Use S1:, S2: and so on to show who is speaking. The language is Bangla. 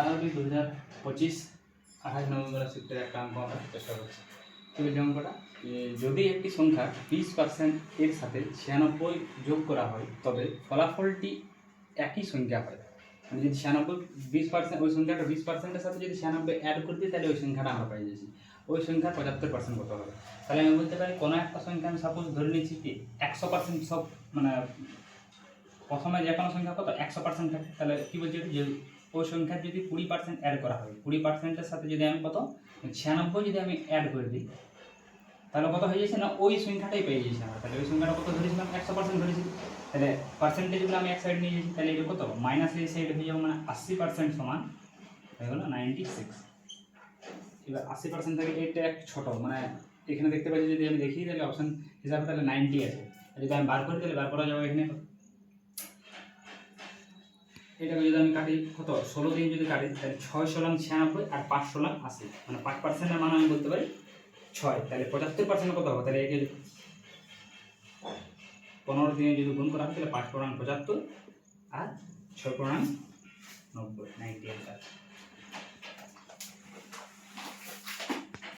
S1: আরবি 2025 28 নভেম্বর শিফটের একটা অঙ্ক আমরা চেষ্টা করছি। তো এই অঙ্কটা যদি একটি সংখ্যা 20% এর সাথে 96 যোগ করা হয় তবে ফলাফলটি একই সংখ্যা হয়। মানে যদি 96 20% ওই সংখ্যাটা 20%-এর সাথে যদি 96 অ্যাড করে দিই তাহলে ওই সংখ্যাটা আমরা পাই যাচ্ছি। ওই সংখ্যার 75% কত হবে? তাহলে আমি বলতে পারি কোনো একটা সংখ্যা আমি সাপোজ ধরে নিচ্ছি কি 100% সব মানে প্রথমে যে কোনো সংখ্যা কত 100% থাকে, তাহলে কী বলছি যে ওই সংখ্যার যদি 20% অ্যাড করা হয় 20%-এর সাথে যদি আমি কত 96 যদি আমি অ্যাড করে দিই তাহলে কত হয়ে যাচ্ছে না ওই সংখ্যাটাই পেয়ে যাচ্ছি আমরা। তাহলে ওই সংখ্যাটা কত ধরেছিলাম 100% ধরেছি, তাহলে পার্সেন্টেজগুলো আমি এক সাইড নিয়ে যাচ্ছি, তাহলে এটা কত মাইনাস এই সাইড হয়ে যাবে, মানে 80% সমান হয়ে গেলো 96। এবার 80% থেকে এটা এক ছোটো, মানে এখানে দেখতে পাচ্ছি যদি আমি দেখি তাহলে অপশান হিসাবে তাহলে 90 আছে, যদি আমি বার করি তাহলে বার করা যাবে এখানে। এটাকে যদি আমি কাটি কত 16 দিয়ে যদি কাটি তাহলে 6 16 96 আর 5 16 80, মানে 5%-এর মান আমি বলতে পারি 6। তাহলে 75% কত হবে? তাহলে একে 15 দিয়ে যদি গুণ করা হয় তাহলে 5 পূর্ণাঙ্গ 75 আর 6 পূর্ণাঙ্গ 90, 90 অ্যান্সার।